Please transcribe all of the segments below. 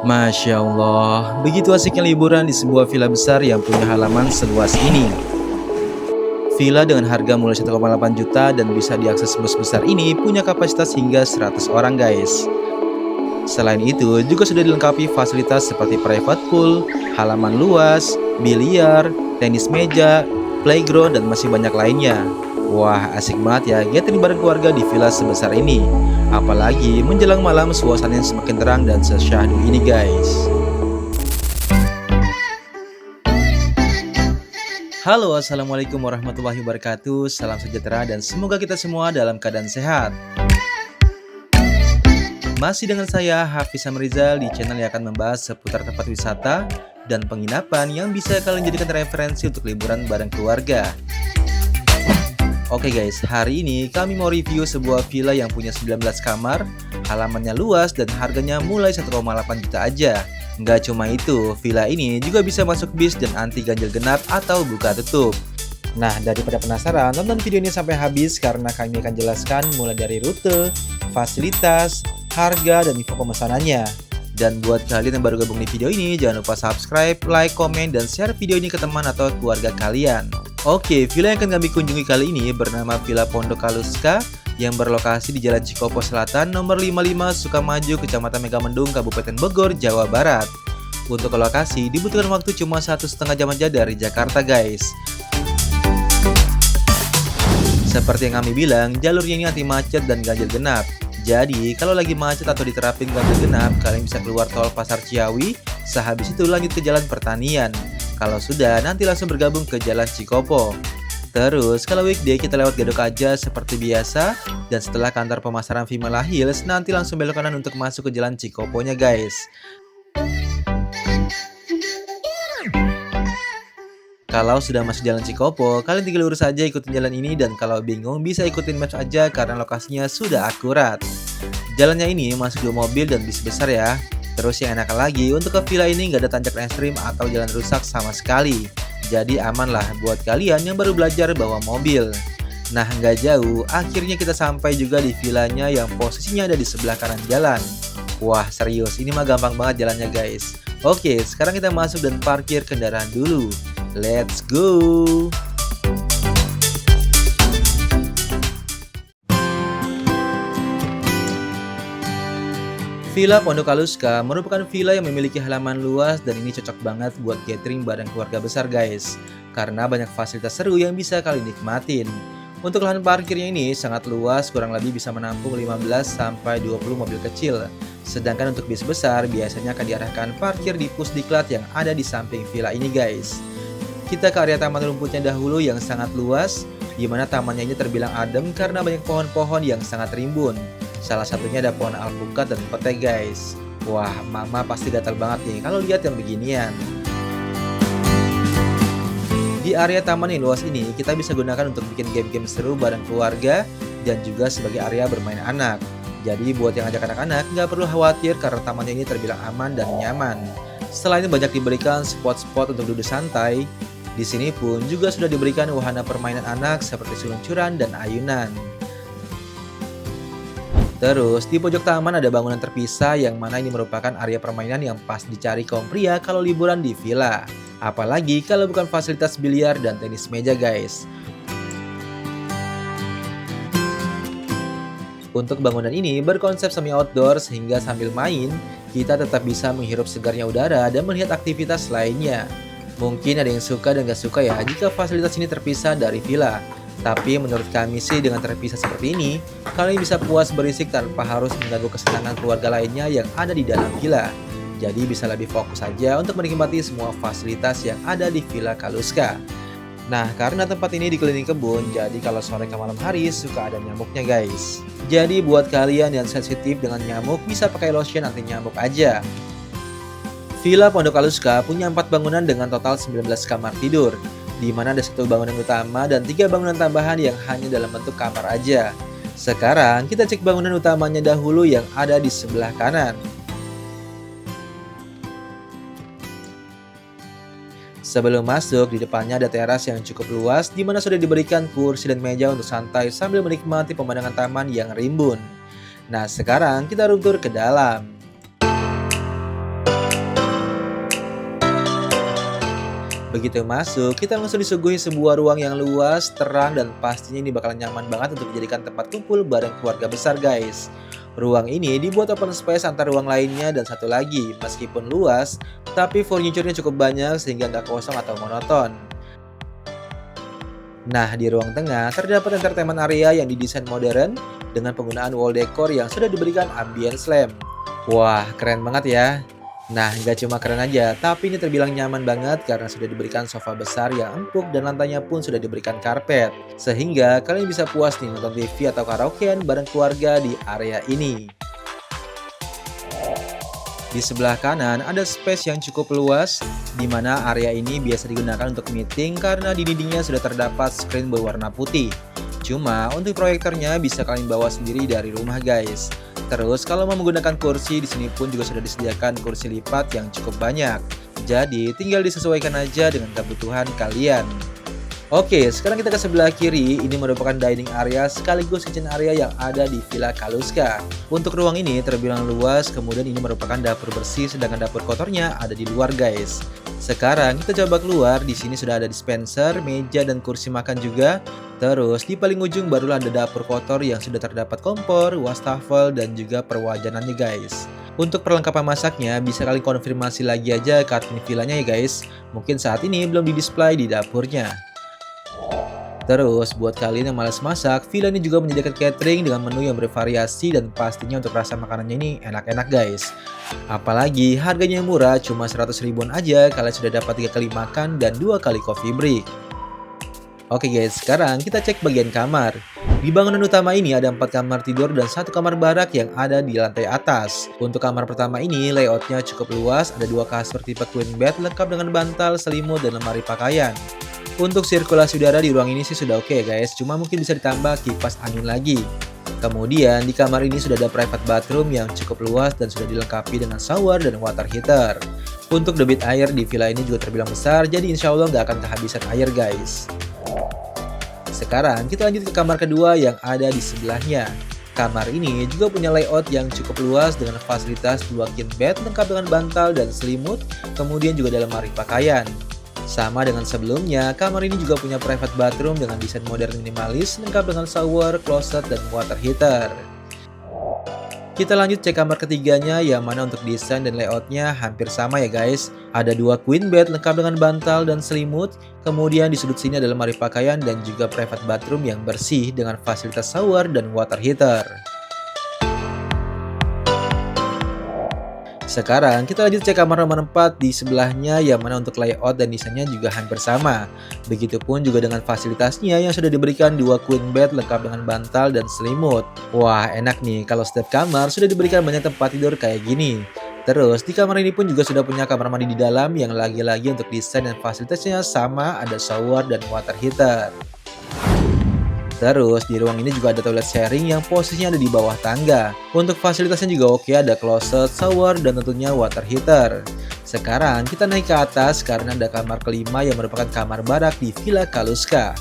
Masya Allah, begitu asiknya liburan di sebuah villa besar yang punya halaman seluas ini. Villa dengan harga mulai 1,8 juta dan bisa diakses bus besar ini punya kapasitas hingga 100 orang guys. Selain itu, juga sudah dilengkapi fasilitas seperti private pool, halaman luas, biliar, tenis meja, playground, dan masih banyak lainnya. Wah, asik banget ya gathering bareng keluarga di villa sebesar ini. Apalagi menjelang malam suasananya semakin terang dan sesyahdu ini guys. Halo, assalamualaikum warahmatullahi wabarakatuh. Salam sejahtera dan semoga kita semua dalam keadaan sehat. Masih dengan saya Hafiz Amrizal di channel yang akan membahas seputar tempat wisata dan penginapan yang bisa kalian jadikan referensi untuk liburan bareng keluarga. Oke guys, hari ini kami mau review sebuah villa yang punya 19 kamar, halamannya luas dan harganya mulai 1,8 juta aja. Nggak cuma itu, villa ini juga bisa masuk bis dan anti ganjil genap atau buka tutup. Nah, daripada penasaran, tonton video ini sampai habis karena kami akan jelaskan mulai dari rute, fasilitas, harga, dan info pemesanannya. Dan buat kalian yang baru gabung di video ini, jangan lupa subscribe, like, komen, dan share video ini ke teman atau keluarga kalian. Oke, villa yang akan kami kunjungi kali ini bernama Villa Pondok Kaluska yang berlokasi di Jalan Cikopo Selatan nomor 55 Sukamaju, Kecamatan Megamendung, Kabupaten Bogor, Jawa Barat. Untuk ke lokasi dibutuhkan waktu cuma 1,5 jam aja dari Jakarta guys. Seperti yang kami bilang, jalurnya ini anti macet dan ganjil genap. Jadi, kalau lagi macet atau diterapin ganjil genap, kalian bisa keluar tol Pasar Ciawi, sehabis itu lanjut ke Jalan Pertanian. Kalau sudah, nanti langsung bergabung ke Jalan Cikopo. Terus, kalau weekday kita lewat Gadok aja seperti biasa, dan setelah kantor pemasaran Vimala Hills, nanti langsung belok kanan untuk masuk ke Jalan Cikoponya guys. Kalau sudah masuk Jalan Cikopo, kalian tinggal lurus aja ikutin jalan ini dan kalau bingung bisa ikutin maps aja karena lokasinya sudah akurat. Jalannya ini masuk 2 mobil dan bis besar ya. Terus yang enak lagi, untuk ke villa ini nggak ada tanjakan ekstrim atau jalan rusak sama sekali. Jadi aman lah buat kalian yang baru belajar bawa mobil. Nah nggak jauh, akhirnya kita sampai juga di villanya yang posisinya ada di sebelah kanan jalan. Wah serius, ini mah gampang banget jalannya guys. Oke, sekarang kita masuk dan parkir kendaraan dulu. Let's go! Villa Pondok Kaluska merupakan villa yang memiliki halaman luas dan ini cocok banget buat gathering bareng keluarga besar guys. Karena banyak fasilitas seru yang bisa kalian nikmatin. Untuk lahan parkirnya ini sangat luas, kurang lebih bisa menampung 15-20 mobil kecil. Sedangkan untuk bis besar biasanya akan diarahkan parkir di pusdiklat yang ada di samping villa ini guys. Kita ke area taman rumputnya dahulu yang sangat luas, di mana tamannya ini terbilang adem karena banyak pohon-pohon yang sangat rimbun. Salah satunya ada pohon alpukat dan petai guys. Wah, mama pasti gatal banget nih kalau lihat yang beginian. Di area taman yang luas ini, kita bisa gunakan untuk bikin game-game seru bareng keluarga dan juga sebagai area bermain anak. Jadi buat yang ajak anak-anak, nggak perlu khawatir karena tamannya ini terbilang aman dan nyaman. Selain banyak diberikan spot-spot untuk duduk santai, di sini pun juga sudah diberikan wahana permainan anak seperti seluncuran dan ayunan. Terus di pojok taman ada bangunan terpisah yang mana ini merupakan area permainan yang pas dicari kaum pria kalau liburan di villa. Apalagi kalau bukan fasilitas biliar dan tenis meja guys. Untuk bangunan ini berkonsep semi outdoor sehingga sambil main kita tetap bisa menghirup segarnya udara dan melihat aktivitas lainnya. Mungkin ada yang suka dan gak suka ya jika fasilitas ini terpisah dari villa. Tapi menurut kami sih dengan terpisah seperti ini, kalian bisa puas berisik tanpa harus mengganggu kesenangan keluarga lainnya yang ada di dalam villa. Jadi bisa lebih fokus saja untuk menikmati semua fasilitas yang ada di Villa Kaluska. Nah, karena tempat ini dikelilingi kebun, jadi kalau sore ke malam hari suka ada nyamuknya guys. Jadi buat kalian yang sensitif dengan nyamuk bisa pakai lotion anti nyamuk aja. Villa Pondok Kaluska punya 4 bangunan dengan total 19 kamar tidur, di mana ada 1 bangunan utama dan 3 bangunan tambahan yang hanya dalam bentuk kamar aja. Sekarang kita cek bangunan utamanya dahulu yang ada di sebelah kanan. Sebelum masuk, di depannya ada teras yang cukup luas di mana sudah diberikan kursi dan meja untuk santai sambil menikmati pemandangan taman yang rimbun. Nah, sekarang kita room tour ke dalam. Begitu masuk, kita langsung disuguhi sebuah ruang yang luas, terang, dan pastinya ini bakalan nyaman banget untuk dijadikan tempat kumpul bareng keluarga besar guys. Ruang ini dibuat open space antar ruang lainnya dan satu lagi, meskipun luas, tapi furniture-nya cukup banyak sehingga nggak kosong atau monoton. Nah, di ruang tengah terdapat entertainment area yang didesain modern dengan penggunaan wall decor yang sudah diberikan ambience lamp. Wah, keren banget ya. Nah, nggak cuma keren aja, tapi ini terbilang nyaman banget karena sudah diberikan sofa besar yang empuk dan lantainya pun sudah diberikan karpet. Sehingga kalian bisa puas nih nonton TV atau karaokean bareng keluarga di area ini. Di sebelah kanan ada space yang cukup luas, di mana area ini biasa digunakan untuk meeting karena di dindingnya sudah terdapat screen berwarna putih. Cuma untuk proyektornya bisa kalian bawa sendiri dari rumah guys. Terus kalau mau menggunakan kursi, di sini pun juga sudah disediakan kursi lipat yang cukup banyak. Jadi tinggal disesuaikan aja dengan kebutuhan kalian. Oke, sekarang kita ke sebelah kiri. Ini merupakan dining area sekaligus kitchen area yang ada di Villa Kaluska. Untuk ruang ini terbilang luas, kemudian ini merupakan dapur bersih, sedangkan dapur kotornya ada di luar guys. Sekarang kita coba keluar. Di sini sudah ada dispenser, meja, dan kursi makan juga. Terus di paling ujung barulah ada dapur kotor yang sudah terdapat kompor, wastafel, dan juga perwajanannya guys. Untuk perlengkapan masaknya bisa kalian konfirmasi lagi aja ke admin villanya ya guys. Mungkin saat ini belum di-display di dapurnya. Terus buat kalian yang malas masak, villa ini juga menyediakan catering dengan menu yang bervariasi dan pastinya untuk rasa makanannya ini enak-enak guys. Apalagi harganya yang murah, cuma 100 ribuan aja kalian sudah dapat 3 kali makan dan 2 kali coffee break. Oke guys, sekarang kita cek bagian kamar. Di bangunan utama ini ada 4 kamar tidur dan 1 kamar barak yang ada di lantai atas. Untuk kamar pertama ini layoutnya cukup luas, ada 2 kasur tipe queen bed lengkap dengan bantal, selimut, dan lemari pakaian. Untuk sirkulasi udara di ruang ini sih sudah oke guys, cuma mungkin bisa ditambah kipas angin lagi. Kemudian di kamar ini sudah ada private bathroom yang cukup luas dan sudah dilengkapi dengan shower dan water heater. Untuk debit air di villa ini juga terbilang besar, jadi insya Allah nggak akan kehabisan air guys. Sekarang kita lanjut ke kamar kedua yang ada di sebelahnya. Kamar ini juga punya layout yang cukup luas dengan fasilitas 2 king bed lengkap dengan bantal dan selimut, kemudian juga ada lemari pakaian. Sama dengan sebelumnya, kamar ini juga punya private bathroom dengan desain modern minimalis lengkap dengan shower, closet, dan water heater. Kita lanjut cek kamar ketiganya yang mana untuk desain dan layoutnya hampir sama ya guys. Ada 2 queen bed lengkap dengan bantal dan selimut, kemudian di sudut sini ada lemari pakaian dan juga private bathroom yang bersih dengan fasilitas shower dan water heater. Sekarang kita lanjut cek kamar nomor 4 di sebelahnya yang mana untuk layout dan desainnya juga hampir sama. Begitupun juga dengan fasilitasnya yang sudah diberikan 2 queen bed lengkap dengan bantal dan selimut. Wah enak nih kalau setiap kamar sudah diberikan banyak tempat tidur kayak gini. Terus di kamar ini pun juga sudah punya kamar mandi di dalam yang lagi-lagi untuk desain dan fasilitasnya sama, ada shower dan water heater. Terus di ruang ini juga ada toilet sharing yang posisinya ada di bawah tangga. Untuk fasilitasnya juga oke, ada closet, shower, dan tentunya water heater. Sekarang kita naik ke atas karena ada kamar kelima yang merupakan kamar barak di Villa Kaluska.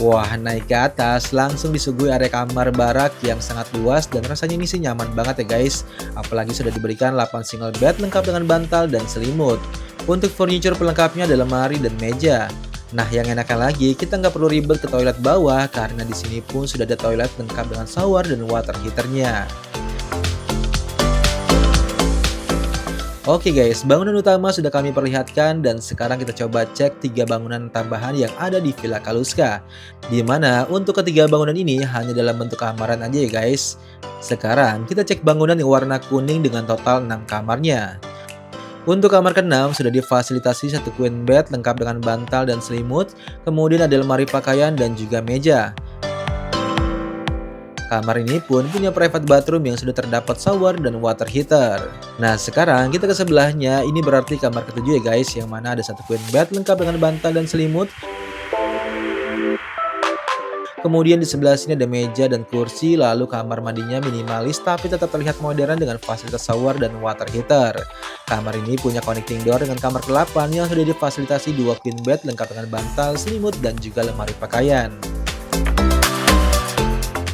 Wah, naik ke atas langsung disuguhi area kamar barak yang sangat luas dan rasanya ini sih nyaman banget ya guys. Apalagi sudah diberikan 8 single bed lengkap dengan bantal dan selimut. Untuk furniture pelengkapnya ada lemari dan meja. Nah, yang enakan lagi, kita nggak perlu ribet ke toilet bawah karena di sini pun sudah ada toilet lengkap dengan shower dan water heaternya. Oke guys, bangunan utama sudah kami perlihatkan dan sekarang kita coba cek 3 bangunan tambahan yang ada di Villa Kaluska. Dimana untuk ketiga bangunan ini hanya dalam bentuk kamaran aja ya guys. Sekarang kita cek bangunan yang warna kuning dengan total 6 kamarnya. Untuk kamar ke-6 sudah difasilitasi 1 queen bed lengkap dengan bantal dan selimut, kemudian ada lemari pakaian dan juga meja. Kamar ini pun punya private bathroom yang sudah terdapat shower dan water heater. Nah sekarang kita ke sebelahnya, ini berarti kamar ke-7 ya guys, yang mana ada 1 queen bed lengkap dengan bantal dan selimut. Kemudian di sebelah sini ada meja dan kursi, lalu kamar mandinya minimalis tapi tetap terlihat modern dengan fasilitas shower dan water heater. Kamar ini punya connecting door dengan kamar ke-8 yang sudah difasilitasi 2 queen bed lengkap dengan bantal, selimut, dan juga lemari pakaian.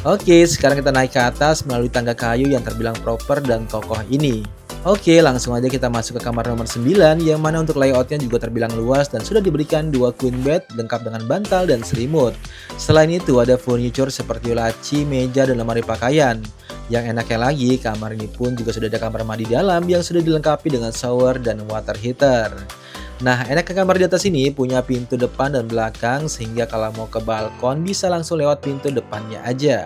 Oke, sekarang kita naik ke atas melalui tangga kayu yang terbilang proper dan kokoh ini. Oke, langsung aja kita masuk ke kamar nomor 9 yang mana untuk layoutnya juga terbilang luas dan sudah diberikan dua queen bed lengkap dengan bantal dan selimut. Selain itu ada furniture seperti laci, meja, dan lemari pakaian. Yang enaknya lagi, kamar ini pun juga sudah ada kamar mandi dalam yang sudah dilengkapi dengan shower dan water heater. Nah, enaknya kamar di atas ini punya pintu depan dan belakang sehingga kalau mau ke balkon bisa langsung lewat pintu depannya aja.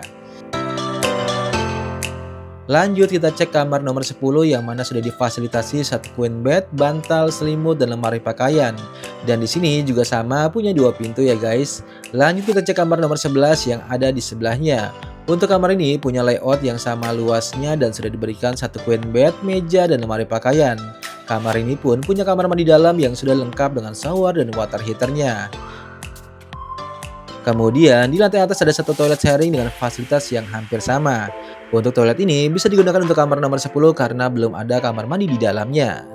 Lanjut kita cek kamar nomor 10 yang mana sudah difasilitasi satu queen bed, bantal, selimut, dan lemari pakaian. Dan di sini juga sama punya dua pintu ya guys. Lanjut kita cek kamar nomor 11 yang ada di sebelahnya. Untuk kamar ini punya layout yang sama luasnya dan sudah diberikan satu queen bed, meja, dan lemari pakaian. Kamar ini pun punya kamar mandi dalam yang sudah lengkap dengan shower dan water heaternya. Kemudian di lantai atas ada satu toilet sharing dengan fasilitas yang hampir sama. Untuk toilet ini bisa digunakan untuk kamar nomor 10 karena belum ada kamar mandi di dalamnya.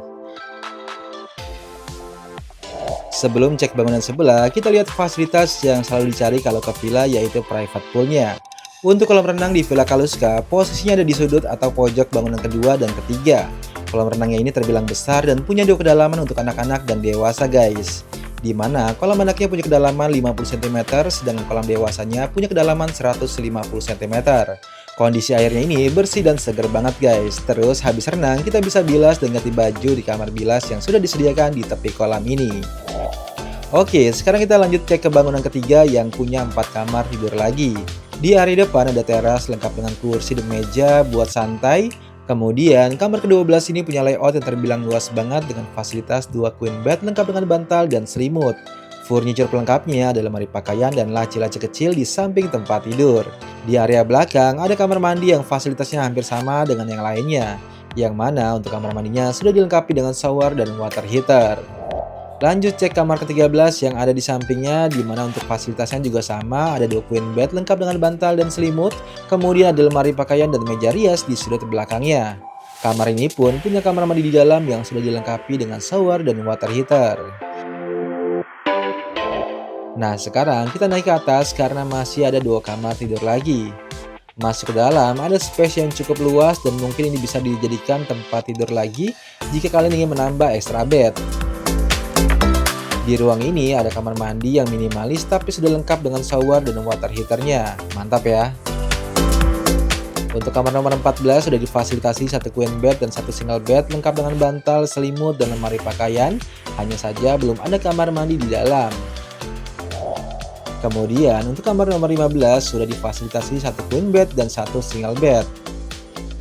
Sebelum cek bangunan sebelah, kita lihat fasilitas yang selalu dicari kalau ke villa yaitu private poolnya. Untuk kolam renang di Villa Kaluska, posisinya ada di sudut atau pojok bangunan kedua dan ketiga. Kolam renangnya ini terbilang besar dan punya dua kedalaman untuk anak-anak dan dewasa guys. Di mana kolam anaknya punya kedalaman 50 cm, sedangkan kolam dewasanya punya kedalaman 150 cm. Kondisi airnya ini bersih dan segar banget guys. Terus habis renang kita bisa bilas dan ganti baju di kamar bilas yang sudah disediakan di tepi kolam ini. Oke, sekarang kita lanjut cek ke bangunan ketiga yang punya 4 kamar tidur lagi. Di area depan ada teras lengkap dengan kursi dan meja buat santai. Kemudian, kamar ke-12 ini punya layout yang terbilang luas banget dengan fasilitas dua queen bed lengkap dengan bantal dan selimut. Furniture pelengkapnya ada lemari pakaian dan laci-laci kecil di samping tempat tidur. Di area belakang ada kamar mandi yang fasilitasnya hampir sama dengan yang lainnya. Yang mana untuk kamar mandinya sudah dilengkapi dengan shower dan water heater. Lanjut cek kamar ke-13 yang ada di sampingnya, di mana untuk fasilitasnya juga sama, ada dua queen bed lengkap dengan bantal dan selimut, kemudian ada lemari pakaian dan meja rias di sudut belakangnya. Kamar ini pun punya kamar mandi di dalam yang sudah dilengkapi dengan shower dan water heater. Nah, sekarang kita naik ke atas karena masih ada dua kamar tidur lagi. Masuk ke dalam, ada space yang cukup luas dan mungkin ini bisa dijadikan tempat tidur lagi jika kalian ingin menambah extra bed. Di ruang ini ada kamar mandi yang minimalis tapi sudah lengkap dengan shower dan water heaternya. Mantap ya. Untuk kamar nomor 14 sudah difasilitasi satu queen bed dan satu single bed lengkap dengan bantal, selimut, dan lemari pakaian. Hanya saja belum ada kamar mandi di dalam. Kemudian untuk kamar nomor 15 sudah difasilitasi satu queen bed dan satu single bed.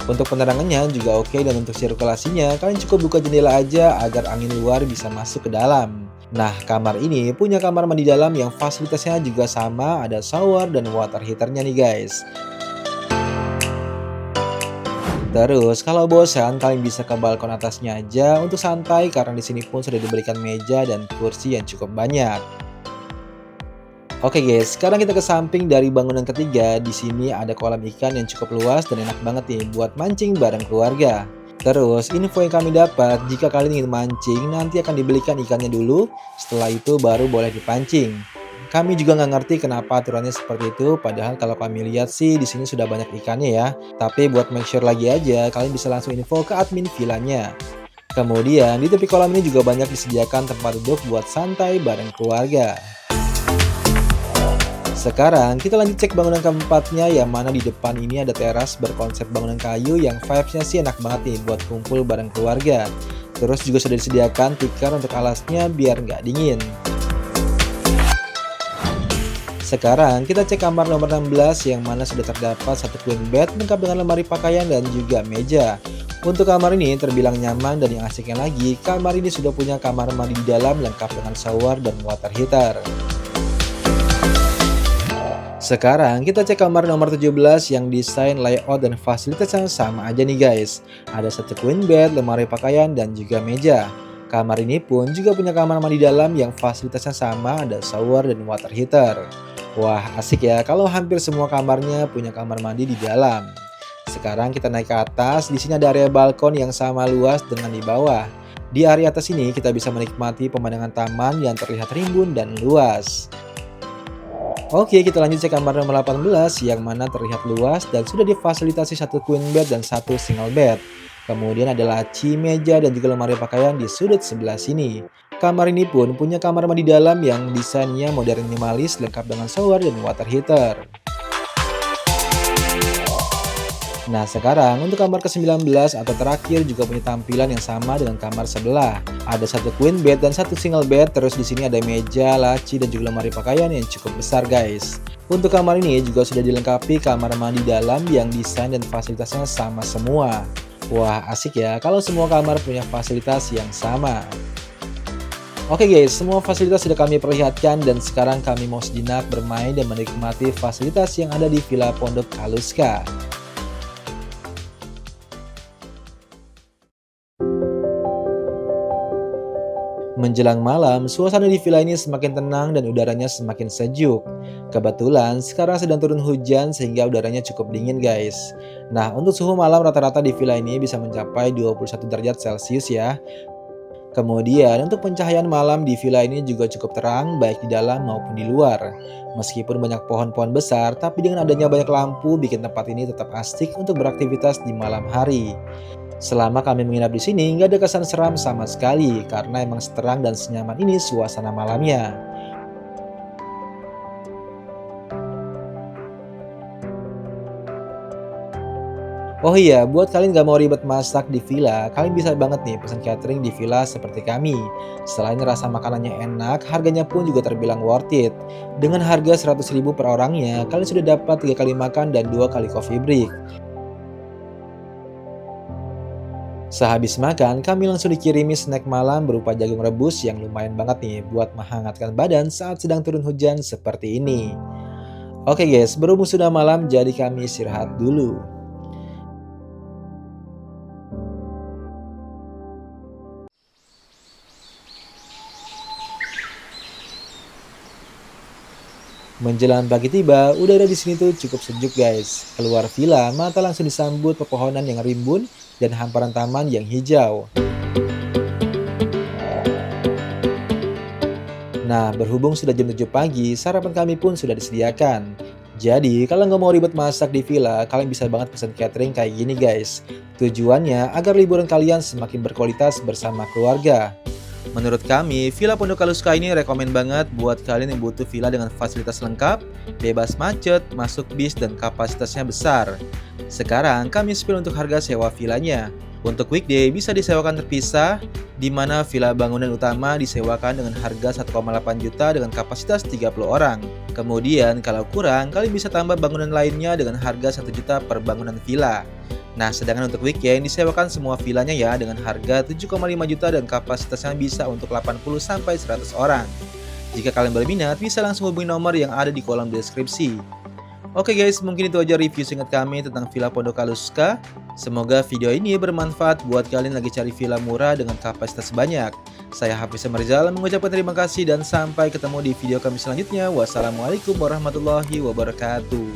Untuk penerangannya juga oke dan untuk sirkulasinya kalian cukup buka jendela aja agar angin luar bisa masuk ke dalam. Nah, kamar ini punya kamar mandi dalam yang fasilitasnya juga sama, ada shower dan water heaternya nih guys. Terus kalau bosan kalian bisa ke balkon atasnya aja untuk santai karena di sini pun sudah diberikan meja dan kursi yang cukup banyak. Oke guys, sekarang kita ke samping dari bangunan ketiga. Di sini ada kolam ikan yang cukup luas dan enak banget nih buat mancing bareng keluarga. Terus info yang kami dapat, jika kalian ingin mancing nanti akan dibelikan ikannya dulu, setelah itu baru boleh dipancing. Kami juga nggak ngerti kenapa aturannya seperti itu, padahal kalau kami lihat sih di sini sudah banyak ikannya ya. Tapi buat make sure lagi aja, kalian bisa langsung info ke admin villanya. Kemudian di tepi kolam ini juga banyak disediakan tempat duduk buat santai bareng keluarga. Sekarang kita lanjut cek bangunan keempatnya yang mana di depan ini ada teras berkonsep bangunan kayu yang vibes-nya sih enak banget nih buat kumpul bareng keluarga. Terus juga sudah disediakan tikar untuk alasnya biar nggak dingin. Sekarang kita cek kamar nomor 16 yang mana sudah terdapat satu queen bed lengkap dengan lemari pakaian dan juga meja. Untuk kamar ini terbilang nyaman dan yang asiknya lagi, kamar ini sudah punya kamar mandi di dalam lengkap dengan shower dan water heater. Sekarang kita cek kamar nomor 17 yang desain, layout, dan fasilitasnya sama aja nih guys. Ada satu queen bed, lemari pakaian, dan juga meja. Kamar ini pun juga punya kamar mandi dalam yang fasilitasnya sama, ada shower dan water heater. Wah asik ya kalau hampir semua kamarnya punya kamar mandi di dalam. Sekarang kita naik ke atas, di sini ada area balkon yang sama luas dengan di bawah. Di area atas ini kita bisa menikmati pemandangan taman yang terlihat rimbun dan luas. Oke, kita lanjut cek kamar nomor 18 yang mana terlihat luas dan sudah difasilitasi satu queen bed dan satu single bed. Kemudian ada laci, meja, dan juga lemari pakaian di sudut sebelah sini. Kamar ini pun punya kamar mandi dalam yang desainnya modern minimalis lengkap dengan shower dan water heater. Nah sekarang untuk kamar ke-19 atau terakhir juga punya tampilan yang sama dengan kamar sebelah. Ada satu queen bed dan satu single bed, terus di sini ada meja, laci, dan juga lemari pakaian yang cukup besar guys. Untuk kamar ini juga sudah dilengkapi kamar mandi dalam yang desain dan fasilitasnya sama semua. Wah asik ya kalau semua kamar punya fasilitas yang sama. Oke guys, semua fasilitas sudah kami perlihatkan dan sekarang kami mau sejenak bermain dan menikmati fasilitas yang ada di Villa Pondok Kaluska. Menjelang malam, suasana di villa ini semakin tenang dan udaranya semakin sejuk. Kebetulan sekarang sedang turun hujan sehingga udaranya cukup dingin guys. Nah untuk suhu malam rata-rata di villa ini bisa mencapai 21 derajat Celcius ya. Kemudian untuk pencahayaan malam di villa ini juga cukup terang baik di dalam maupun di luar. Meskipun banyak pohon-pohon besar, tapi dengan adanya banyak lampu bikin tempat ini tetap asik untuk beraktivitas di malam hari. Selama kami menginap di sini nggak ada kesan seram sama sekali karena emang seterang dan senyaman ini suasana malamnya. Oh iya, buat kalian gak mau ribet masak di villa, kalian bisa banget nih pesan catering di villa seperti kami. Selain rasa makanannya enak, harganya pun juga terbilang worth it. Dengan harga 100.000 per orangnya, kalian sudah dapat 3 kali makan dan 2 kali coffee break. Sehabis makan, kami langsung dikirimi snack malam berupa jagung rebus yang lumayan banget nih buat menghangatkan badan saat sedang turun hujan seperti ini. Oke guys, berhubung sudah malam jadi kami istirahat dulu. Menjelang pagi tiba, udara di sini tuh cukup sejuk guys. Keluar villa, mata langsung disambut pepohonan yang rimbun dan hamparan taman yang hijau. Nah, berhubung sudah jam 7 pagi, sarapan kami pun sudah disediakan. Jadi, kalau nggak mau ribet masak di villa, kalian bisa banget pesan catering kayak gini guys. Tujuannya agar liburan kalian semakin berkualitas bersama keluarga. Menurut kami, Villa Pondok Kaluska ini rekomen banget buat kalian yang butuh villa dengan fasilitas lengkap, bebas macet, masuk bis, dan kapasitasnya besar. Sekarang kami spill untuk harga sewa villanya. Untuk weekday bisa disewakan terpisah, di mana villa bangunan utama disewakan dengan harga 1,8 juta dengan kapasitas 30 orang. Kemudian kalau kurang, kalian bisa tambah bangunan lainnya dengan harga 1 juta per bangunan villa. Nah, sedangkan untuk weekend disewakan semua villanya ya dengan harga 7,5 juta dan kapasitasnya bisa untuk 80-100 orang. Jika kalian berminat, bisa langsung hubungi nomor yang ada di kolom deskripsi. Oke guys, mungkin itu aja review singkat kami tentang Villa Pondok Kaluska. Semoga video ini bermanfaat buat kalian lagi cari villa murah dengan kapasitas banyak. Saya Hafiz Rizal mengucapkan terima kasih dan sampai ketemu di video kami selanjutnya. Wassalamualaikum warahmatullahi wabarakatuh.